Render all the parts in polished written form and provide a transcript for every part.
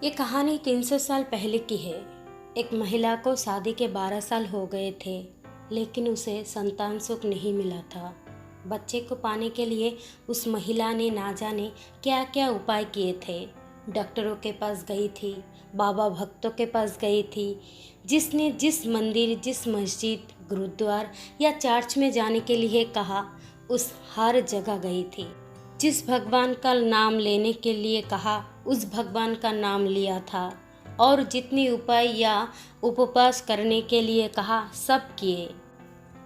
ये कहानी 300 साल पहले की है। एक महिला को शादी के 12 साल हो गए थे, लेकिन उसे संतान सुख नहीं मिला था। बच्चे को पाने के लिए उस महिला ने ना जाने क्या क्या उपाय किए थे। डॉक्टरों के पास गई थी, बाबा भक्तों के पास गई थी, जिसने जिस मंदिर, जिस मस्जिद, गुरुद्वार या चर्च में जाने के लिए कहा, उस हर जगह गई थी। जिस भगवान का नाम लेने के लिए कहा, उस भगवान का नाम लिया था, और जितनी उपाय या उपवास करने के लिए कहा, सब किए।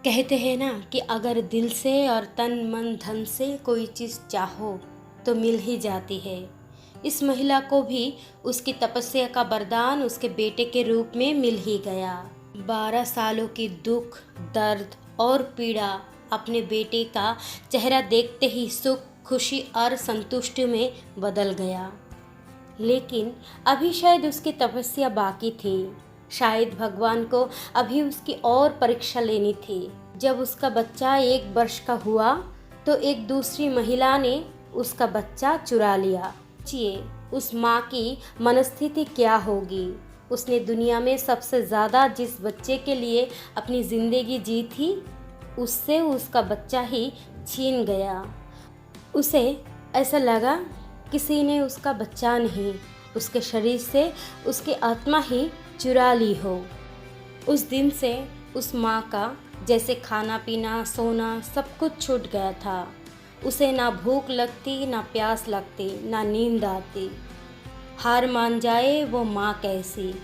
कहते हैं ना कि अगर दिल से और तन मन धन से कोई चीज़ चाहो तो मिल ही जाती है। इस महिला को भी उसकी तपस्या का वरदान उसके बेटे के रूप में मिल ही गया। 12 सालों की दुख, दर्द और पीड़ा अपने बेटे का चेहरा देखते ही सुख, खुशी और संतुष्टि में बदल गया। लेकिन अभी शायद उसकी तपस्या बाकी थी। शायद भगवान को अभी उसकी और परीक्षा लेनी थी। जब उसका बच्चा 1 वर्ष का हुआ तो एक दूसरी महिला ने उसका बच्चा चुरा लिया। सोचिए उस माँ की मनस्थिति क्या होगी। उसने दुनिया में सबसे ज़्यादा जिस बच्चे के लिए अपनी ज़िंदगी जी थी, उससे उसका बच्चा ही छीन गया। उसे ऐसा लगा किसी ने उसका बच्चा नहीं, उसके शरीर से उसकी आत्मा ही चुरा ली हो। उस दिन से उस माँ का जैसे खाना पीना, सोना सब कुछ छूट गया था। उसे ना भूख लगती, ना प्यास लगती, ना नींद आती। हार मान जाए वो माँ कैसी।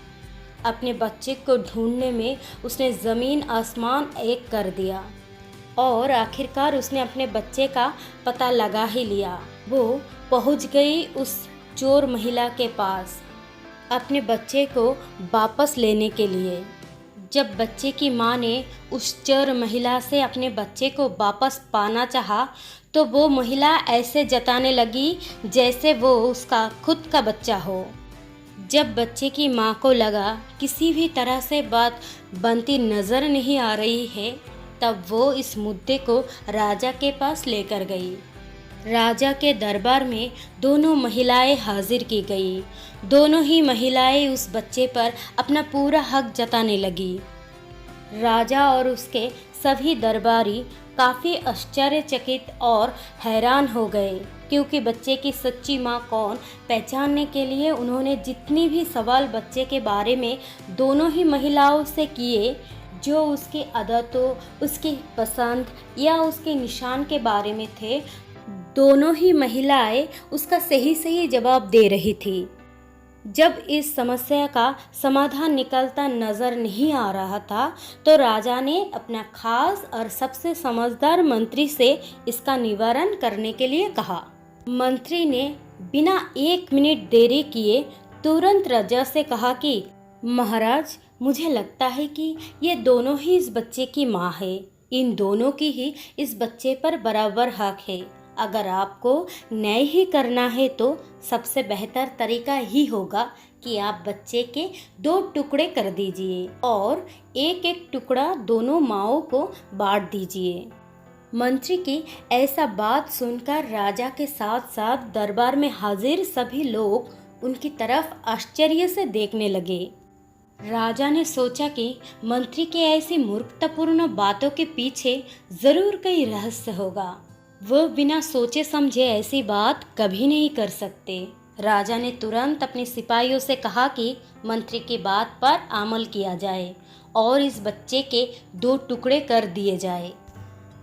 अपने बच्चे को ढूंढने में उसने ज़मीन आसमान एक कर दिया, और आखिरकार उसने अपने बच्चे का पता लगा ही लिया। वो पहुंच गई उस चोर महिला के पास अपने बच्चे को वापस लेने के लिए। जब बच्चे की माँ ने उस चोर महिला से अपने बच्चे को वापस पाना चाहा, तो वो महिला ऐसे जताने लगी जैसे वो उसका खुद का बच्चा हो। जब बच्चे की माँ को लगा किसी भी तरह से बात बनती नज़र नहीं आ रही है, तब वो इस मुद्दे को राजा के पास लेकर गई। राजा के दरबार में दोनों महिलाएं हाजिर की गई। दोनों ही महिलाएं उस बच्चे पर अपना पूरा हक जताने लगी। राजा और उसके सभी दरबारी काफ़ी आश्चर्यचकित और हैरान हो गए, क्योंकि बच्चे की सच्ची माँ कौन पहचानने के लिए उन्होंने जितनी भी सवाल बच्चे के बारे में दोनों ही महिलाओं से किए, जो उसकी आदतों, उसकी पसंद या उसके निशान के बारे में थे, दोनों ही महिलाएं उसका सही सही जवाब दे रही थी। जब इस समस्या का समाधान निकलता नज़र नहीं आ रहा था, तो राजा ने अपना खास और सबसे समझदार मंत्री से इसका निवारण करने के लिए कहा। मंत्री ने बिना 1 मिनट देरी किए तुरंत राजा से कहा कि महाराज, मुझे लगता है कि ये दोनों ही इस बच्चे की माँ है। इन दोनों की ही इस बच्चे पर बराबर हक है। अगर आपको न्याय ही करना है तो सबसे बेहतर तरीका ही होगा कि आप बच्चे के 2 टुकड़े कर दीजिए और एक एक टुकड़ा दोनों माँओं को बांट दीजिए। मंत्री की ऐसा बात सुनकर राजा के साथ साथ दरबार में हाजिर सभी लोग उनकी तरफ आश्चर्य से देखने लगे। राजा ने सोचा कि मंत्री के ऐसी मूर्खतापूर्ण बातों के पीछे जरूर कोई रहस्य होगा। वो बिना सोचे समझे ऐसी बात कभी नहीं कर सकते। राजा ने तुरंत अपने सिपाहियों से कहा कि मंत्री की बात पर अमल किया जाए और इस बच्चे के 2 टुकड़े कर दिए जाए।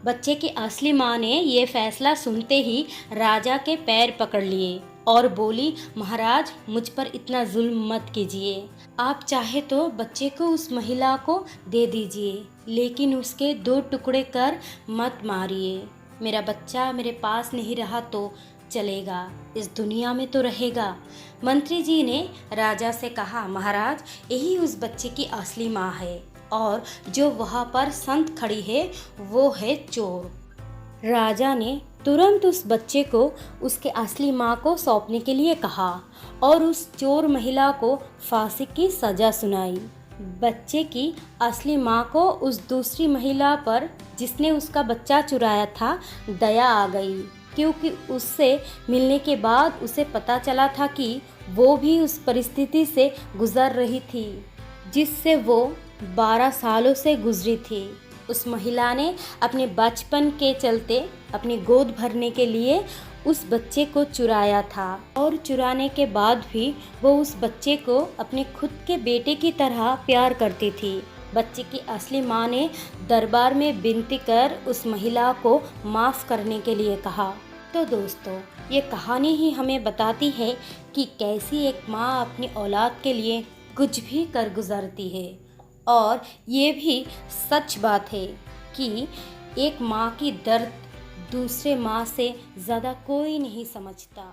बच्चे की असली माँ ने ये फैसला सुनते ही राजा के पैर पकड़ लिए और बोली, महाराज, मुझ पर इतना जुल्म मत कीजिए। आप चाहे तो बच्चे को उस महिला को दे दीजिए, लेकिन उसके 2 टुकड़े कर मत मारिए। मेरा बच्चा मेरे पास नहीं रहा तो चलेगा, इस दुनिया में तो रहेगा। मंत्री जी ने राजा से कहा, महाराज, यही उस बच्चे की असली माँ है, और जो वहाँ पर संत खड़ी है वो है चोर। राजा ने तुरंत उस बच्चे को उसके असली माँ को सौंपने के लिए कहा और उस चोर महिला को फांसी की सजा सुनाई। बच्चे की असली माँ को उस दूसरी महिला पर, जिसने उसका बच्चा चुराया था, दया आ गई, क्योंकि उससे मिलने के बाद उसे पता चला था कि वो भी उस परिस्थिति से गुजर रही थी जिससे वो 12 सालों से गुजरी थी। उस महिला ने अपने बचपन के चलते अपनी गोद भरने के लिए उस बच्चे को चुराया था और चुराने के बाद भी वो उस बच्चे को अपने खुद के बेटे की तरह प्यार करती थी। बच्चे की असली माँ ने दरबार में विनती कर उस महिला को माफ़ करने के लिए कहा। तो दोस्तों, ये कहानी ही हमें बताती है कि कैसी एक माँ अपनी औलाद के लिए कुछ भी कर गुजरती है। और ये भी सच बात है कि एक माँ की दर्द दूसरे माँ से ज़्यादा कोई नहीं समझता।